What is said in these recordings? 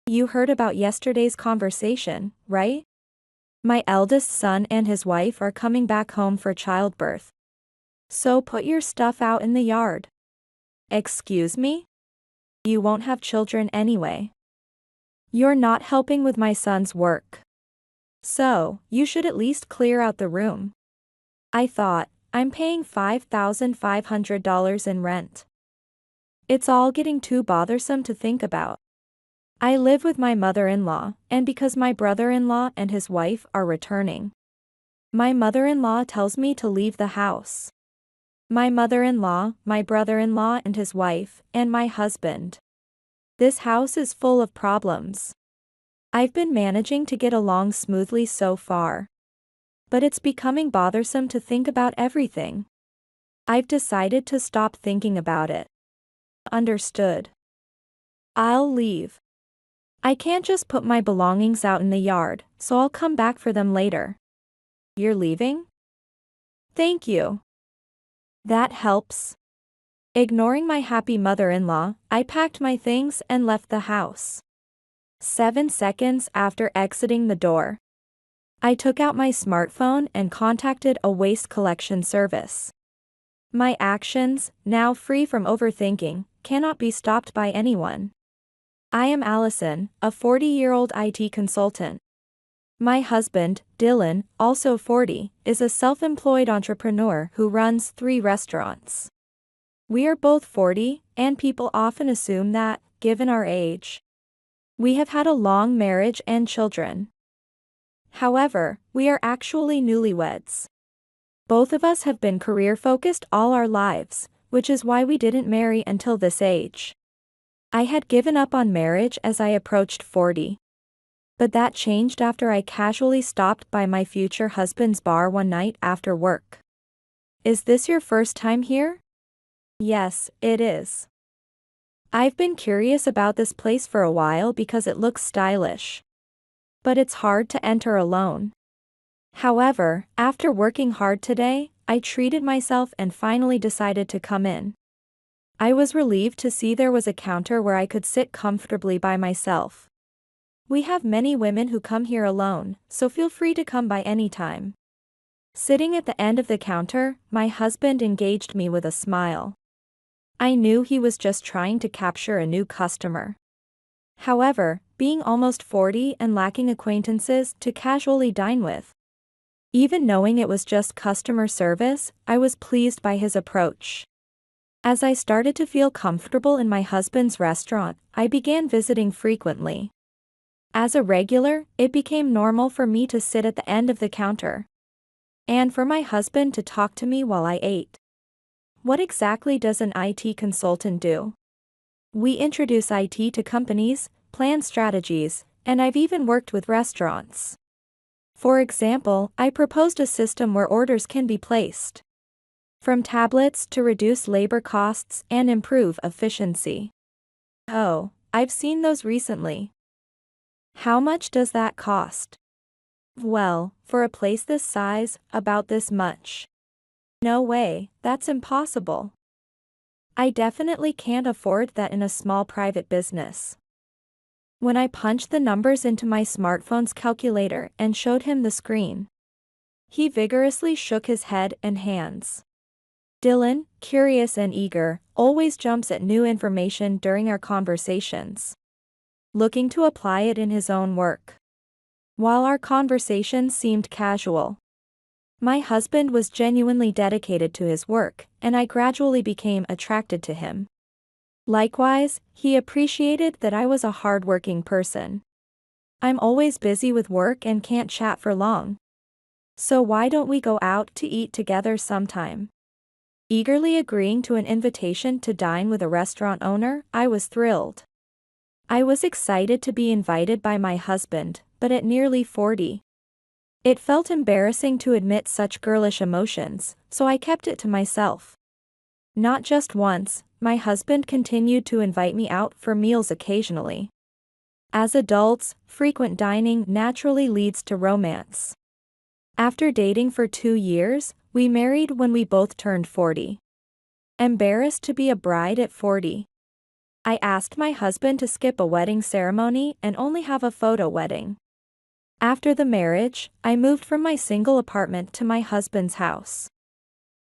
You heard about yesterday's conversation, right? My eldest son and his wife are coming back home for childbirth. So put your stuff out in the yard. Excuse me? You won't have children anyway. You're not helping with my son's work. So, you should at least clear out the room. I thought, I'm paying $5,500 in rent. It's all getting too bothersome to think about. I live with my mother-in-law, and because my brother-in-law and his wife are returning, my mother-in-law tells me to leave the house. My mother-in-law, my brother-in-law and his wife, and my husband. This house is full of problems. I've been managing to get along smoothly so far. But it's becoming bothersome to think about everything. I've decided to stop thinking about it. Understood. I'll leave. I can't just put my belongings out in the yard, so I'll come back for them later. You're leaving? Thank you. That helps. Ignoring my happy mother-in-law, I packed my things and left the house. 7 seconds after exiting the door, I took out my smartphone and contacted a waste collection service. My actions, now free from overthinking, cannot be stopped by anyone. I am Allison, a 40-year-old IT consultant. My husband, Dylan, also 40, is a self-employed entrepreneur who runs 3 restaurants. We are both 40, and people often assume that, given our age, we have had a long marriage and children. However, we are actually newlyweds. Both of us have been career-focused all our lives, which is why we didn't marry until this age. I had given up on marriage as I approached 40. But that changed after I casually stopped by my future husband's bar one night after work. Is this your first time here? Yes, it is. I've been curious about this place for a while because it looks stylish. But it's hard to enter alone. However, after working hard today, I treated myself and finally decided to come in. I was relieved to see there was a counter where I could sit comfortably by myself. We have many women who come here alone, so feel free to come by any time. Sitting at the end of the counter, my husband engaged me with a smile. I knew he was just trying to capture a new customer. However, being almost 40 and lacking acquaintances to casually dine with, even knowing it was just customer service, I was pleased by his approach. As I started to feel comfortable in my husband's restaurant, I began visiting frequently. As a regular, it became normal for me to sit at the end of the counter, and for my husband to talk to me while I ate. What exactly does an IT consultant do? We introduce IT to companies, plan strategies, and I've even worked with restaurants. For example, I proposed a system where orders can be placed from tablets to reduce labor costs and improve efficiency. Oh, I've seen those recently. How much does that cost? Well, for a place this size, about this much. No way, that's impossible. I definitely can't afford that in a small private business. When I punched the numbers into my smartphone's calculator and showed him the screen, he vigorously shook his head and hands. Dylan, curious and eager, always jumps at new information during our conversations, looking to apply it in his own work. While our conversations seemed casual, my husband was genuinely dedicated to his work, and I gradually became attracted to him. Likewise, he appreciated that I was a hardworking person. I'm always busy with work and can't chat for long. So why don't we go out to eat together sometime? Eagerly agreeing to an invitation to dine with a restaurant owner, I was thrilled. I was excited to be invited by my husband, but at nearly 40, it felt embarrassing to admit such girlish emotions, so I kept it to myself. Not just once, my husband continued to invite me out for meals occasionally. As adults, frequent dining naturally leads to romance. After dating for 2 years, we married when we both turned 40. Embarrassed to be a bride at 40. I asked my husband to skip a wedding ceremony and only have a photo wedding. After the marriage, I moved from my single apartment to my husband's house.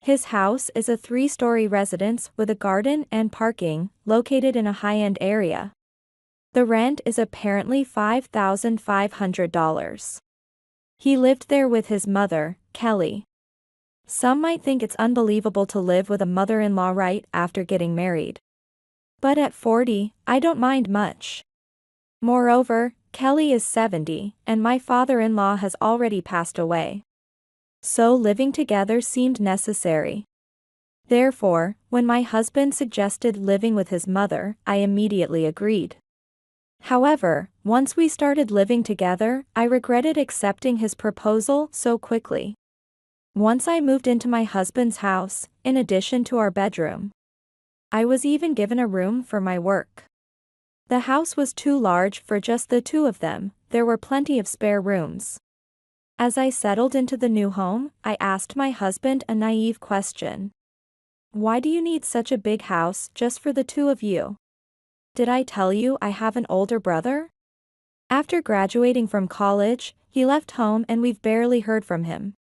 His house is a 3-story residence with a garden and parking, located in a high-end area. The rent is apparently $5,500. He lived there with his mother, Kelly. Some might think it's unbelievable to live with a mother-in-law right after getting married. But at 40, I don't mind much. Moreover, Kelly is 70, and my father-in-law has already passed away. So living together seemed necessary. Therefore, when my husband suggested living with his mother, I immediately agreed. However, once we started living together, I regretted accepting his proposal so quickly. Once I moved into my husband's house, in addition to our bedroom, I was even given a room for my work. The house was too large for just the two of them, there were plenty of spare rooms. As I settled into the new home, I asked my husband a naive question. Why do you need such a big house just for the two of you? Did I tell you I have an older brother? After graduating from college, he left home and we've barely heard from him.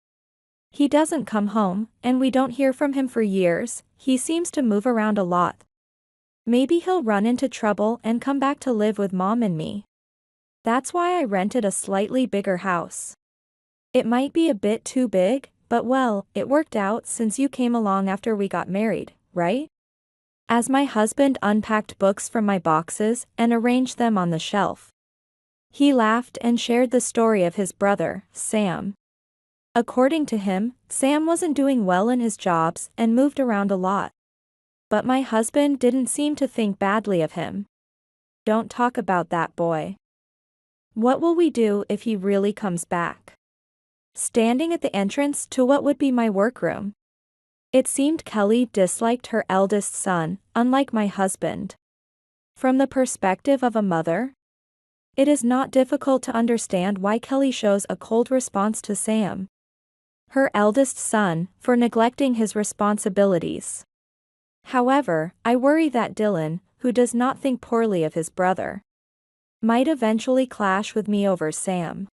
He doesn't come home, and we don't hear from him for years. He seems to move around a lot. Maybe he'll run into trouble and come back to live with Mom and me. That's why I rented a slightly bigger house. It might be a bit too big, but well, it worked out since you came along after we got married, right? As my husband unpacked books from my boxes and arranged them on the shelf, he laughed and shared the story of his brother, Sam. According to him, Sam wasn't doing well in his jobs and moved around a lot. But my husband didn't seem to think badly of him. Don't talk about that boy. What will we do if he really comes back? Standing at the entrance to what would be my workroom, it seemed Kelly disliked her eldest son, unlike my husband. From the perspective of a mother, it is not difficult to understand why Kelly shows a cold response to Sam, her eldest son, for neglecting his responsibilities. However, I worry that Dylan, who does not think poorly of his brother, might eventually clash with me over Sam.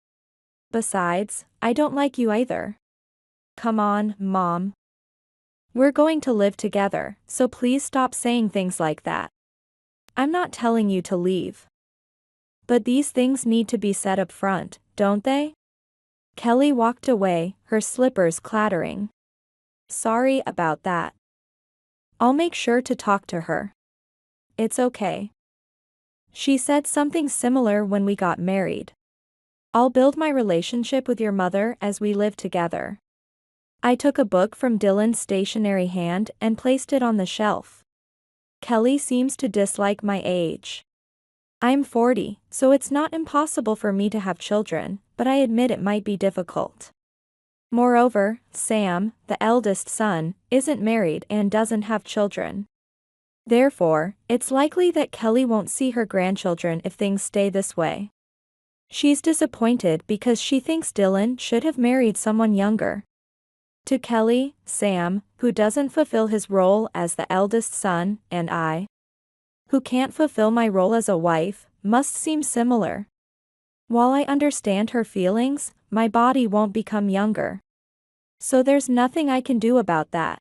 Besides, I don't like you either. Come on, Mom. We're going to live together, so please stop saying things like that. I'm not telling you to leave. But these things need to be said up front, don't they? Kelly walked away, her slippers clattering. Sorry about that. I'll make sure to talk to her. It's okay. She said something similar when we got married. I'll build my relationship with your mother as we live together. I took a book from Dylan's stationery hand and placed it on the shelf. Kelly seems to dislike my age. I'm 40, so it's not impossible for me to have children, but I admit it might be difficult. Moreover, Sam, the eldest son, isn't married and doesn't have children. Therefore, it's likely that Kelly won't see her grandchildren if things stay this way. She's disappointed because she thinks Dylan should have married someone younger. To Kelly, Sam, who doesn't fulfill his role as the eldest son, and I, who can't fulfill my role as a wife, must seem similar. While I understand her feelings, my body won't become younger. So there's nothing I can do about that.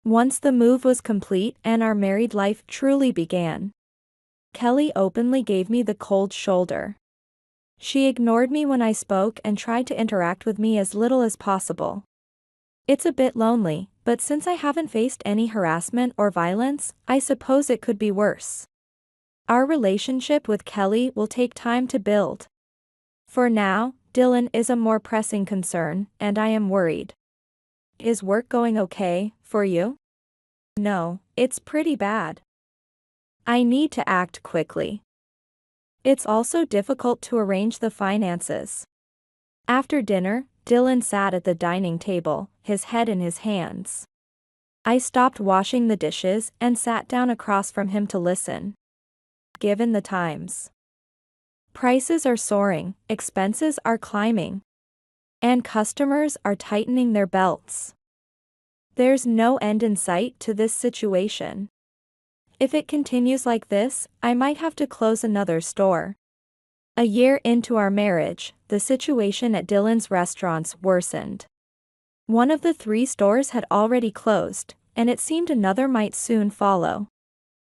Once the move was complete and our married life truly began, Kelly openly gave me the cold shoulder. She ignored me when I spoke and tried to interact with me as little as possible. It's a bit lonely, but since I haven't faced any harassment or violence, I suppose it could be worse. Our relationship with Kelly will take time to build. For now, Dylan is a more pressing concern, and I am worried. Is work going okay for you? No, it's pretty bad. I need to act quickly. It's also difficult to arrange the finances. After dinner, Dylan sat at the dining table, his head in his hands. I stopped washing the dishes and sat down across from him to listen. Given the times, prices are soaring, expenses are climbing, and customers are tightening their belts. There's no end in sight to this situation. If it continues like this, I might have to close another store. A year into our marriage, the situation at Dylan's restaurants worsened. One of the 3 stores had already closed, and it seemed another might soon follow.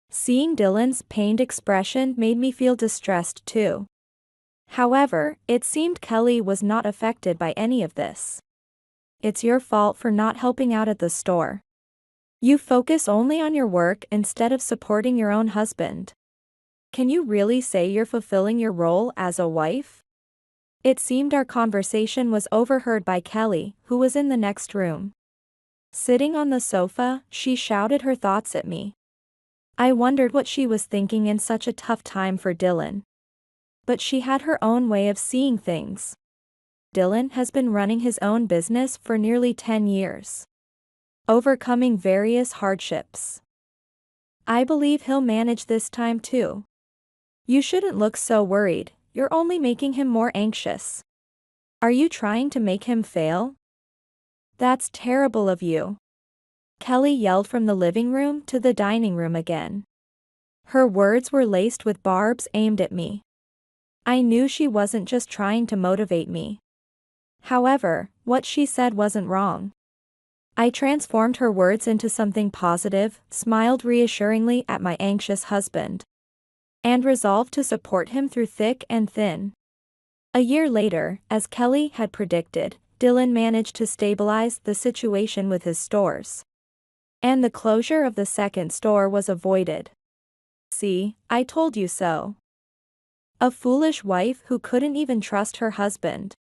Seeing Dylan's pained expression made me feel distressed too. However, it seemed Kelly was not affected by any of this. It's your fault for not helping out at the store. You focus only on your work instead of supporting your own husband. Can you really say you're fulfilling your role as a wife? It seemed our conversation was overheard by Kelly, who was in the next room. Sitting on the sofa, she shouted her thoughts at me. I wondered what she was thinking in such a tough time for Dylan. But she had her own way of seeing things. Dylan has been running his own business for nearly 10 years. Overcoming various hardships. I believe he'll manage this time too. You shouldn't look so worried, you're only making him more anxious. Are you trying to make him fail? That's terrible of you. Kelly yelled from the living room to the dining room again. Her words were laced with barbs aimed at me. I knew she wasn't just trying to motivate me. However, what she said wasn't wrong. I transformed her words into something positive, smiled reassuringly at my anxious husband, and resolved to support him through thick and thin. A year later, as Kelly had predicted, Dylan managed to stabilize the situation with his stores. And the closure of the second store was avoided. See, I told you so. A foolish wife who couldn't even trust her husband.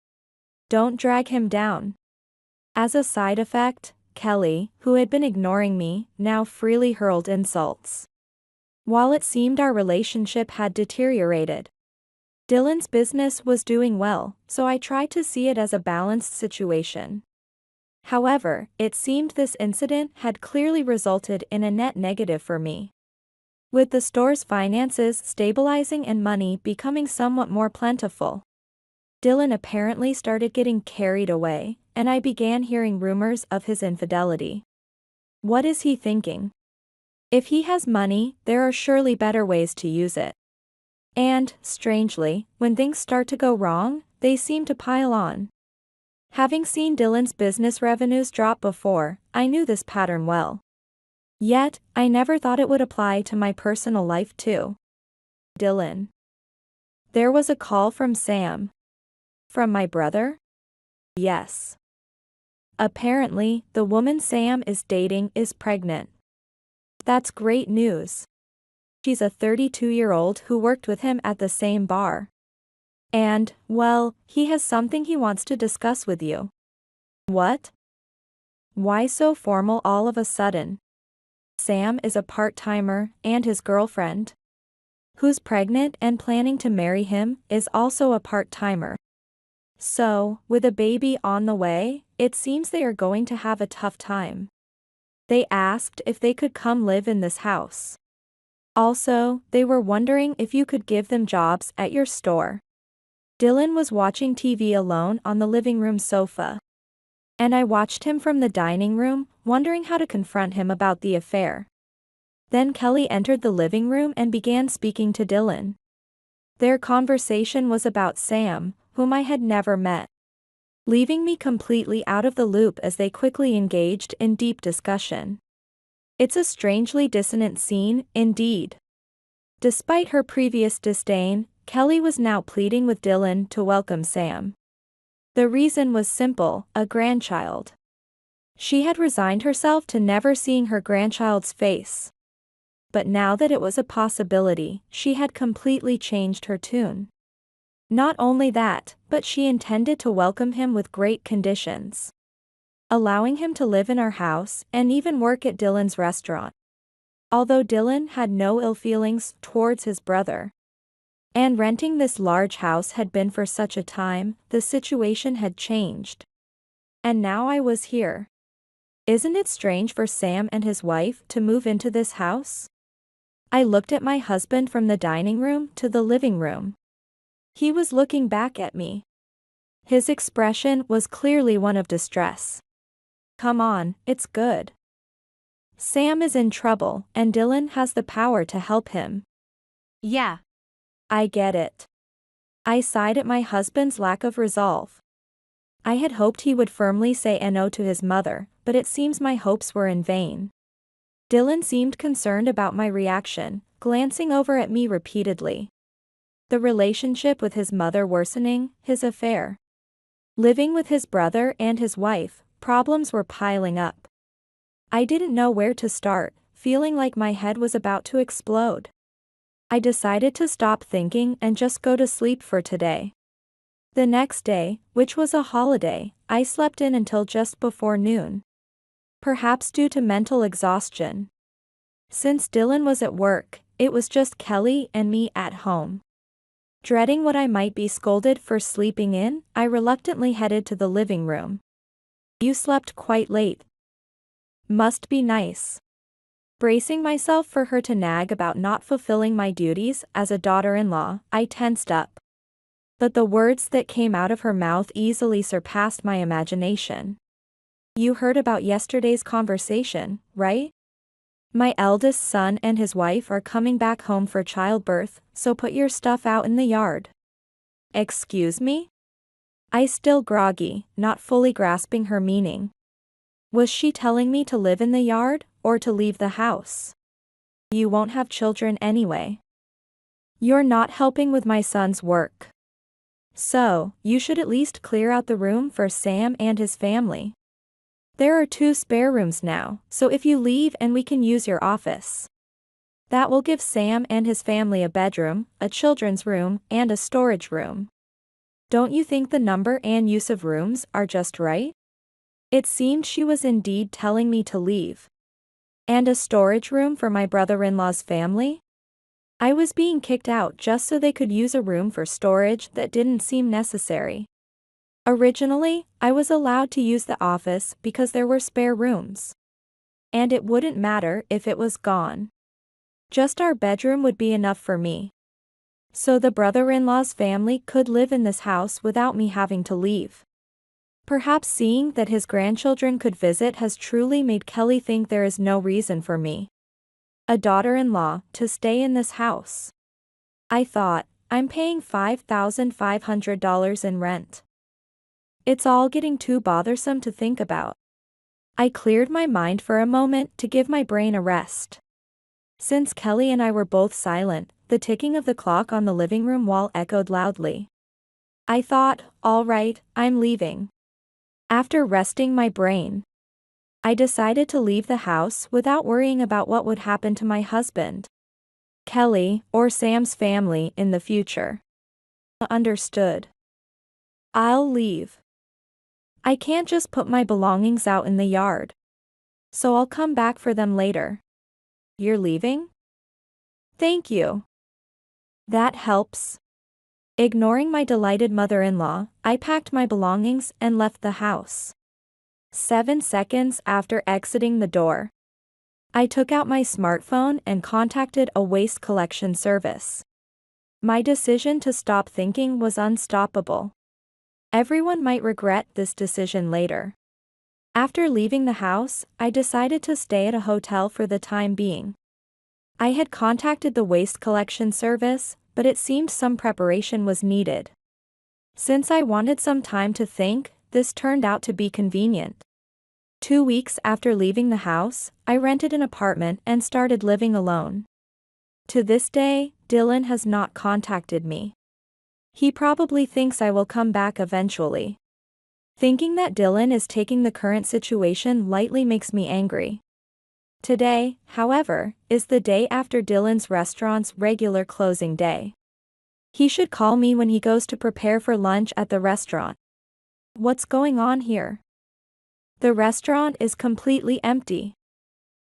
Don't drag him down. As a side effect, Kelly, who had been ignoring me, now freely hurled insults. While it seemed our relationship had deteriorated, Dylan's business was doing well, so I tried to see it as a balanced situation. However, it seemed this incident had clearly resulted in a net negative for me. With the store's finances stabilizing and money becoming somewhat more plentiful, Dylan apparently started getting carried away, and I began hearing rumors of his infidelity. What is he thinking? If he has money, there are surely better ways to use it. And, strangely, when things start to go wrong, they seem to pile on. Having seen Dylan's business revenues drop before, I knew this pattern well. Yet, I never thought it would apply to my personal life too. Dylan. There was a call from Sam. From my brother? Yes. Apparently, the woman Sam is dating is pregnant. That's great news. She's a 32-year-old who worked with him at the same bar. And, well, he has something he wants to discuss with you. What? Why so formal all of a sudden? Sam is a part-timer, and his girlfriend, who's pregnant and planning to marry him, is also a part-timer. So, with a baby on the way, it seems they are going to have a tough time. They asked if they could come live in this house. Also, they were wondering if you could give them jobs at your store. Dylan was watching TV alone on the living room sofa. And I watched him from the dining room, wondering how to confront him about the affair. Then Kelly entered the living room and began speaking to Dylan. Their conversation was about Sam, whom I had never met, leaving me completely out of the loop as they quickly engaged in deep discussion. It's a strangely dissonant scene, indeed. Despite her previous disdain, Kelly was now pleading with Dylan to welcome Sam. The reason was simple: a grandchild. She had resigned herself to never seeing her grandchild's face. But now that it was a possibility, she had completely changed her tune. Not only that, but she intended to welcome him with great conditions, allowing him to live in our house and even work at Dylan's restaurant. Although Dylan had no ill feelings towards his brother, and renting this large house had been for such a time, the situation had changed. And now I was here. Isn't it strange for Sam and his wife to move into this house? I looked at my husband from the dining room to the living room. He was looking back at me. His expression was clearly one of distress. Come on, it's good. Sam is in trouble, and Dylan has the power to help him. Yeah. I get it. I sighed at my husband's lack of resolve. I had hoped he would firmly say no to his mother, but it seems my hopes were in vain. Dylan seemed concerned about my reaction, glancing over at me repeatedly. The relationship with his mother worsening, his affair. Living with his brother and his wife, problems were piling up. I didn't know where to start, feeling like my head was about to explode. I decided to stop thinking and just go to sleep for today. The next day, which was a holiday, I slept in until just before noon. Perhaps due to mental exhaustion. Since Dylan was at work, it was just Kelly and me at home. Dreading what I might be scolded for sleeping in, I reluctantly headed to the living room. You slept quite late. Must be nice. Bracing myself for her to nag about not fulfilling my duties as a daughter-in-law, I tensed up. But the words that came out of her mouth easily surpassed my imagination. You heard about yesterday's conversation, right? My eldest son and his wife are coming back home for childbirth, so put your stuff out in the yard. Excuse me? I still groggy, not fully grasping her meaning. Was she telling me to live in the yard, or to leave the house? You won't have children anyway. You're not helping with my son's work. So, you should at least clear out the room for Sam and his family. There are 2 spare rooms now, so if you leave and we can use your office. That will give Sam and his family a bedroom, a children's room, and a storage room. Don't you think the number and use of rooms are just right? It seemed she was indeed telling me to leave. And a storage room for my brother-in-law's family? I was being kicked out just so they could use a room for storage that didn't seem necessary. Originally, I was allowed to use the office because there were spare rooms. And it wouldn't matter if it was gone. Just our bedroom would be enough for me. So the brother-in-law's family could live in this house without me having to leave. Perhaps seeing that his grandchildren could visit has truly made Kelly think there is no reason for me, a daughter-in-law, to stay in this house. I thought, I'm paying $5,500 in rent. It's all getting too bothersome to think about. I cleared my mind for a moment to give my brain a rest. Since Kelly and I were both silent, the ticking of the clock on the living room wall echoed loudly. I thought, all right, I'm leaving. After resting my brain, I decided to leave the house without worrying about what would happen to my husband, Kelly, or Sam's family in the future. Understood. I'll leave. I can't just put my belongings out in the yard. So I'll come back for them later. You're leaving? Thank you. That helps. Ignoring my delighted mother-in-law, I packed my belongings and left the house. 7 seconds after exiting the door, I took out my smartphone and contacted a waste collection service. My decision to stop thinking was unstoppable. Everyone might regret this decision later. After leaving the house, I decided to stay at a hotel for the time being. I had contacted the waste collection service, but it seemed some preparation was needed. Since I wanted some time to think, this turned out to be convenient. 2 weeks after leaving the house, I rented an apartment and started living alone. To this day, Dylan has not contacted me. He probably thinks I will come back eventually. Thinking that Dylan is taking the current situation lightly makes me angry. Today, however, is the day after Dylan's restaurant's regular closing day. He should call me when he goes to prepare for lunch at the restaurant. What's going on here? The restaurant is completely empty.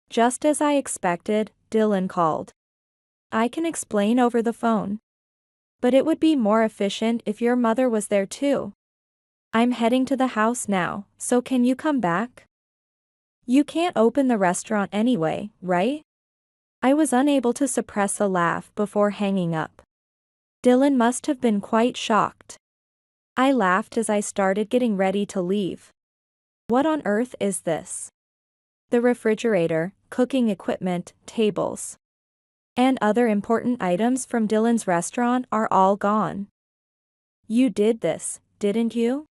Just as I expected, Dylan called. I can explain over the phone. But it would be more efficient if your mother was there too. I'm heading to the house now, so can you come back? You can't open the restaurant anyway, right? I was unable to suppress a laugh before hanging up. Dylan must have been quite shocked. I laughed as I started getting ready to leave. What on earth is this? The refrigerator, cooking equipment, tables, and other important items from Dylan's restaurant are all gone. You did this, didn't you?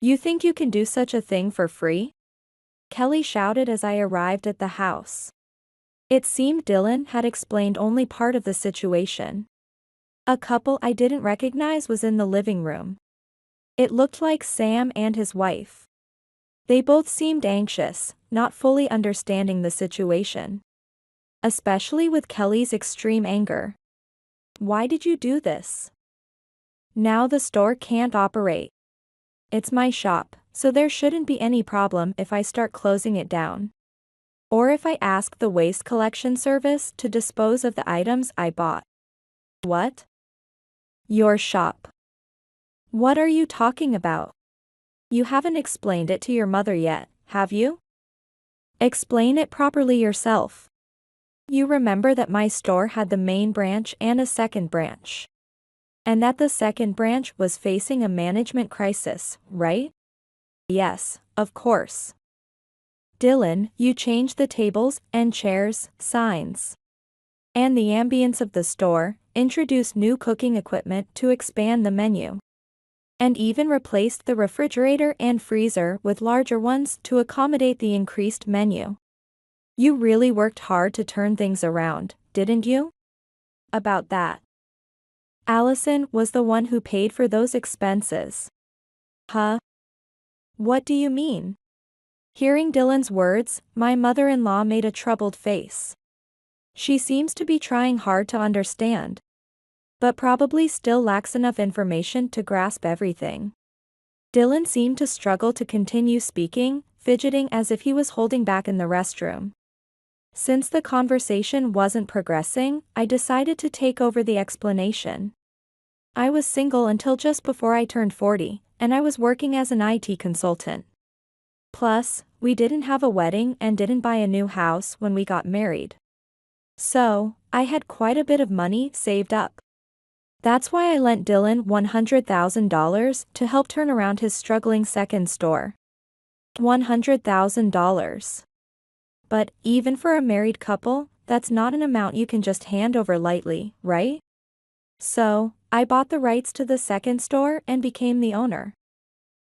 You think you can do such a thing for free? Kelly shouted as I arrived at the house. It seemed Dylan had explained only part of the situation. A couple I didn't recognize was in the living room. It looked like Sam and his wife. They both seemed anxious, not fully understanding the situation. Especially with Kelly's extreme anger. Why did you do this? Now the store can't operate. It's my shop, so there shouldn't be any problem if I start closing it down. Or if I ask the waste collection service to dispose of the items I bought. What? Your shop. What are you talking about? You haven't explained it to your mother yet, have you? Explain it properly yourself. You remember that my store had the main branch and a second branch. And that the second branch was facing a management crisis, right? Yes, of course. Dylan, you changed the tables and chairs, signs, and the ambience of the store, introduced new cooking equipment to expand the menu, and even replaced the refrigerator and freezer with larger ones to accommodate the increased menu. You really worked hard to turn things around, didn't you? About that. Allison was the one who paid for those expenses. Huh? What do you mean? Hearing Dylan's words, my mother-in-law made a troubled face. She seems to be trying hard to understand, but probably still lacks enough information to grasp everything. Dylan seemed to struggle to continue speaking, fidgeting as if he was holding back in the restroom. Since the conversation wasn't progressing, I decided to take over the explanation. I was single until just before I turned 40, and I was working as an IT consultant. Plus, we didn't have a wedding and didn't buy a new house when we got married. So, I had quite a bit of money saved up. That's why I lent Dylan $100,000 to help turn around his struggling second store. $100,000. But, even for a married couple, that's not an amount you can just hand over lightly, right? So, I bought the rights to the second store and became the owner.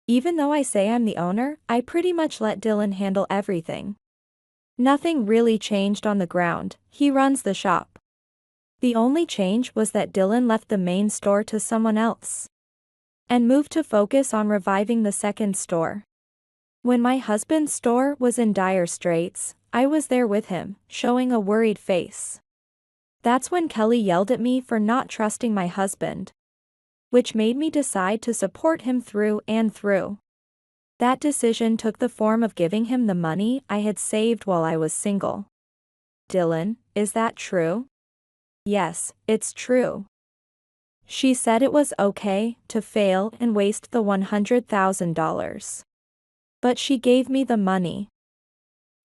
Even though I say I'm the owner, I pretty much let Dylan handle everything. Nothing really changed on the ground, he runs the shop. The only change was that Dylan left the main store to someone else and moved to focus on reviving the second store. When my husband's store was in dire straits, I was there with him, showing a worried face. That's when Kelly yelled at me for not trusting my husband, which made me decide to support him through and through. That decision took the form of giving him the money I had saved while I was single. Dylan, is that true? Yes, it's true. She said it was okay to fail and waste the $100,000. But she gave me the money.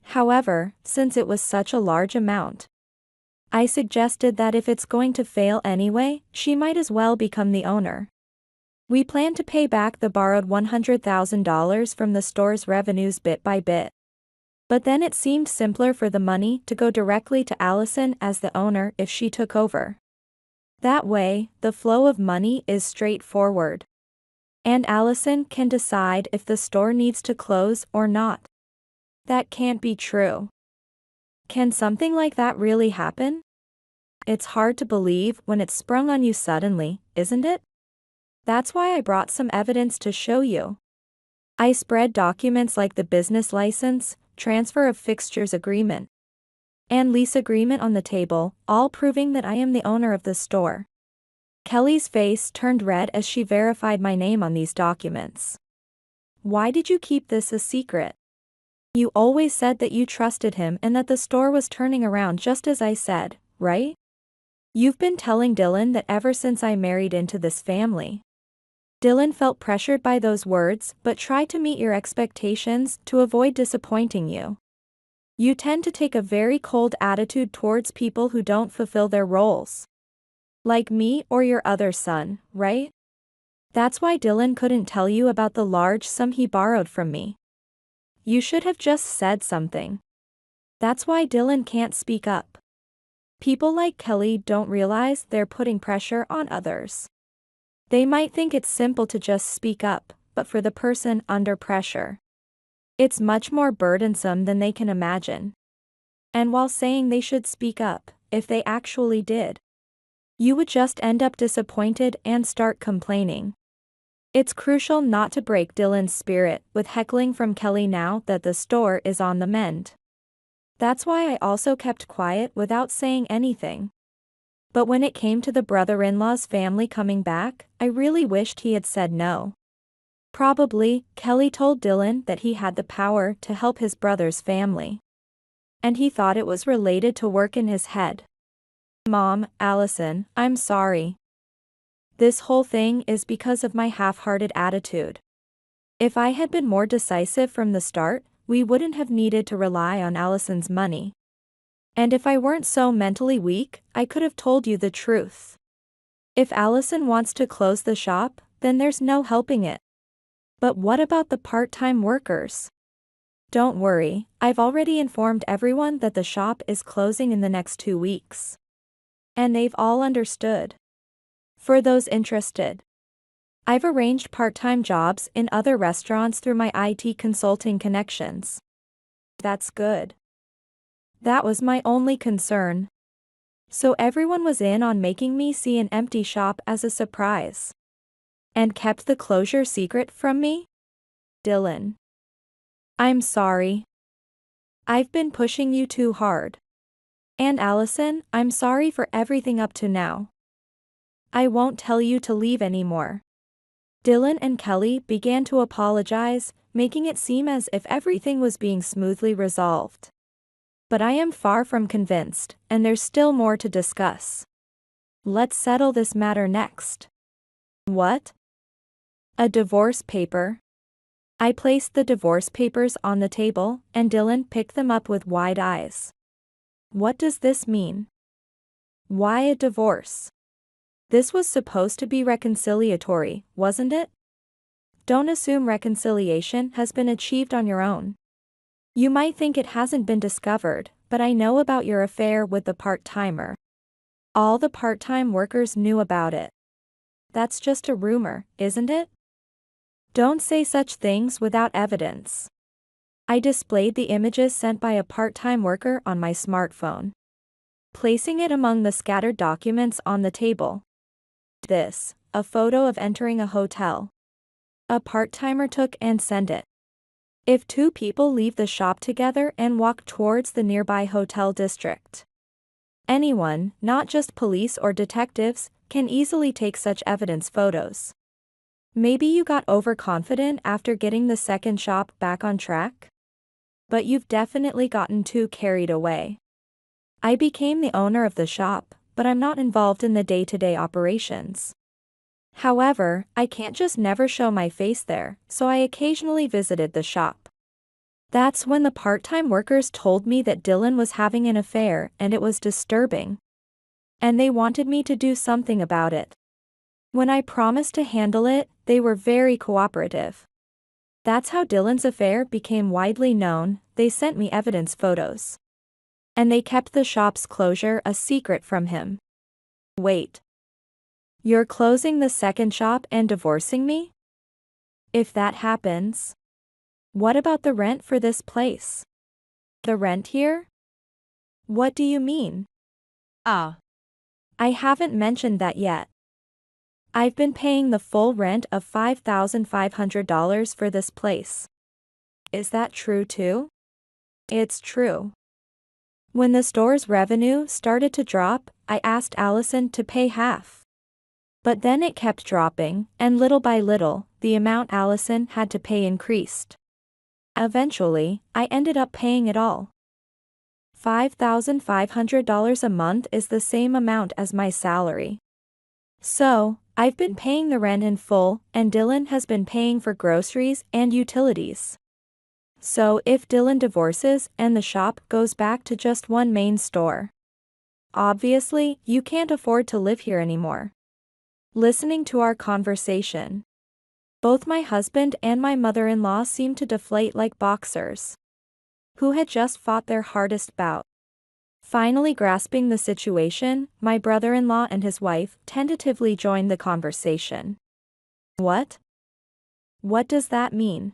However, since it was such a large amount, I suggested that if it's going to fail anyway, she might as well become the owner. We plan to pay back the borrowed $100,000 from the store's revenues bit by bit. But then it seemed simpler for the money to go directly to Allison as the owner if she took over. That way, the flow of money is straightforward. And Allison can decide if the store needs to close or not. That can't be true. Can something like that really happen? It's hard to believe when it's sprung on you suddenly, isn't it? That's why I brought some evidence to show you. I spread documents like the business license, transfer of fixtures agreement, and lease agreement on the table, all proving that I am the owner of the store. Kelly's face turned red as she verified my name on these documents. Why did you keep this a secret? You always said that you trusted him and that the store was turning around just as I said, right? You've been telling Dylan that ever since I married into this family. Dylan felt pressured by those words but tried to meet your expectations to avoid disappointing you. You tend to take a very cold attitude towards people who don't fulfill their roles. Like me or your other son, right? That's why Dylan couldn't tell you about the large sum he borrowed from me. You should have just said something. That's why Dylan can't speak up. People like Kelly don't realize they're putting pressure on others. They might think it's simple to just speak up, but for the person under pressure, it's much more burdensome than they can imagine. And while saying they should speak up, if they actually did, you would just end up disappointed and start complaining. It's crucial not to break Dylan's spirit with heckling from Kelly now that the store is on the mend. That's why I also kept quiet without saying anything. But when it came to the brother-in-law's family coming back, I really wished he had said no. Probably, Kelly told Dylan that he had the power to help his brother's family. And he thought it was related to work in his head. Mom, Allison, I'm sorry. This whole thing is because of my half-hearted attitude. If I had been more decisive from the start, we wouldn't have needed to rely on Allison's money. And if I weren't so mentally weak, I could have told you the truth. If Allison wants to close the shop, then there's no helping it. But what about the part-time workers? Don't worry, I've already informed everyone that the shop is closing in the next 2 weeks. And they've all understood. For those interested, I've arranged part-time jobs in other restaurants through my IT consulting connections. That's good. That was my only concern. So everyone was in on making me see an empty shop as a surprise. And kept the closure secret from me? Dylan. I'm sorry. I've been pushing you too hard. And Allison, I'm sorry for everything up to now. I won't tell you to leave anymore. Dylan and Kelly began to apologize, making it seem as if everything was being smoothly resolved. But I am far from convinced, and there's still more to discuss. Let's settle this matter next. What? A divorce paper? I placed the divorce papers on the table, and Dylan picked them up with wide eyes. What does this mean? Why a divorce? This was supposed to be reconciliatory, wasn't it? Don't assume reconciliation has been achieved on your own. You might think it hasn't been discovered, but I know about your affair with the part-timer. All the part-time workers knew about it. That's just a rumor, isn't it? Don't say such things without evidence. I displayed the images sent by a part-time worker on my smartphone, placing it among the scattered documents on the table. This, a photo of entering a hotel. A part-timer took and sent it. If 2 people leave the shop together and walk towards the nearby hotel district, anyone, not just police or detectives, can easily take such evidence photos. Maybe you got overconfident after getting the second shop back on track? But you've definitely gotten too carried away. I became the owner of the shop, but I'm not involved in the day-to-day operations. However, I can't just never show my face there, so I occasionally visited the shop. That's when the part-time workers told me that Dylan was having an affair and it was disturbing. And they wanted me to do something about it. When I promised to handle it, they were very cooperative. That's how Dylan's affair became widely known. They sent me evidence photos. And they kept the shop's closure a secret from him. Wait. You're closing the second shop and divorcing me? If that happens, what about the rent for this place? The rent here? What do you mean? I haven't mentioned that yet. I've been paying the full rent of $5,500 for this place. Is that true too? It's true. When the store's revenue started to drop, I asked Allison to pay half. But then it kept dropping, and little by little, the amount Allison had to pay increased. Eventually, I ended up paying it all. $5,500 a month is the same amount as my salary. So, I've been paying the rent in full, and Dylan has been paying for groceries and utilities. So if Dylan divorces and the shop goes back to just one main store, obviously, you can't afford to live here anymore. Listening to our conversation, both my husband and my mother-in-law seemed to deflate like boxers. who had just fought their hardest bout. Finally grasping the situation, my brother-in-law and his wife tentatively joined the conversation. What? What does that mean?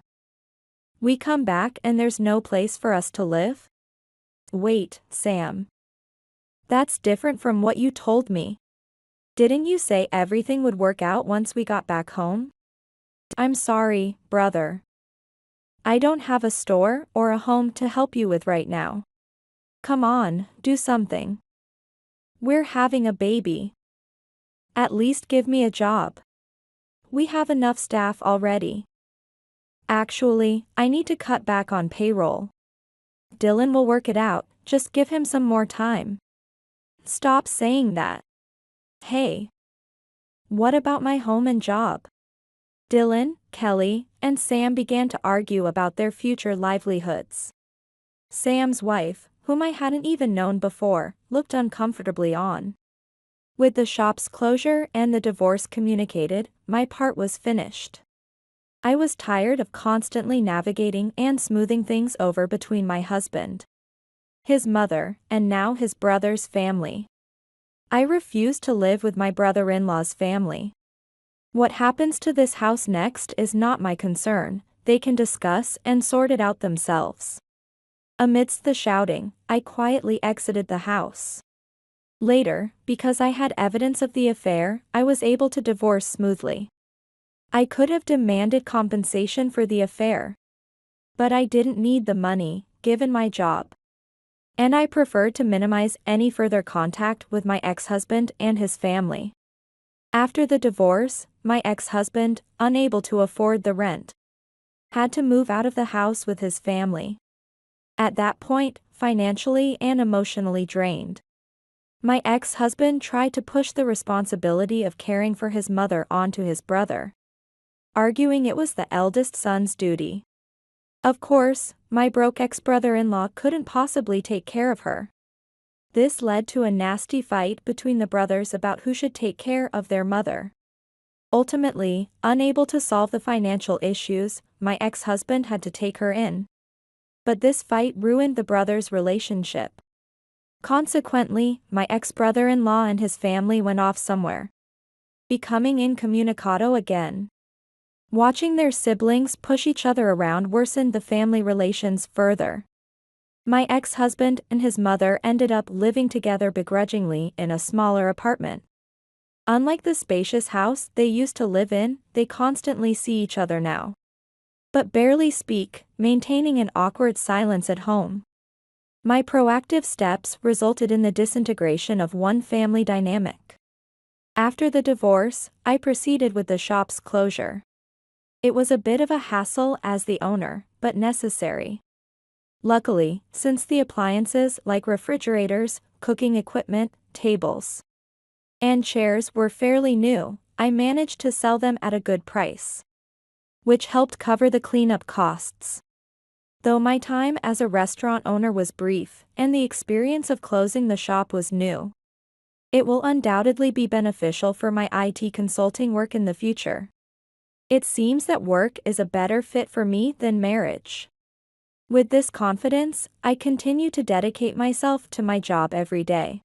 We come back and there's no place for us to live? Wait, Sam. That's different from what you told me. Didn't you say everything would work out once we got back home? I'm sorry, brother. I don't have a store or a home to help you with right now. Come on, do something. We're having a baby. At least give me a job. We have enough staff already. Actually, I need to cut back on payroll. Dylan will work it out, just give him some more time. Stop saying that. Hey. What about my home and job? Dylan, Kelly, and Sam began to argue about their future livelihoods. Sam's wife, whom I hadn't even known before, looked uncomfortably on. With the shop's closure and the divorce communicated, my part was finished. I was tired of constantly navigating and smoothing things over between my husband, his mother, and now his brother's family. I refused to live with my brother-in-law's family. What happens to this house next is not my concern, they can discuss and sort it out themselves. Amidst the shouting, I quietly exited the house. Later, because I had evidence of the affair, I was able to divorce smoothly. I could have demanded compensation for the affair. But I didn't need the money, given my job. And I preferred to minimize any further contact with my ex-husband and his family. After the divorce, my ex-husband, unable to afford the rent, had to move out of the house with his family. At that point, financially and emotionally drained, my ex-husband tried to push the responsibility of caring for his mother onto his brother, arguing it was the eldest son's duty. Of course, my broke ex-brother-in-law couldn't possibly take care of her. This led to a nasty fight between the brothers about who should take care of their mother. Ultimately, unable to solve the financial issues, my ex-husband had to take her in. But this fight ruined the brothers' relationship. Consequently, my ex-brother-in-law and his family went off somewhere, becoming incommunicado again. Watching their siblings push each other around worsened the family relations further. My ex-husband and his mother ended up living together begrudgingly in a smaller apartment. Unlike the spacious house they used to live in, they constantly see each other now, but barely speak, maintaining an awkward silence at home. My proactive steps resulted in the disintegration of one family dynamic. After the divorce, I proceeded with the shop's closure. It was a bit of a hassle as the owner, but necessary. Luckily, since the appliances like refrigerators, cooking equipment, tables, and chairs were fairly new, I managed to sell them at a good price, which helped cover the cleanup costs. Though my time as a restaurant owner was brief, and the experience of closing the shop was new, it will undoubtedly be beneficial for my IT consulting work in the future. It seems that work is a better fit for me than marriage. With this confidence, I continue to dedicate myself to my job every day.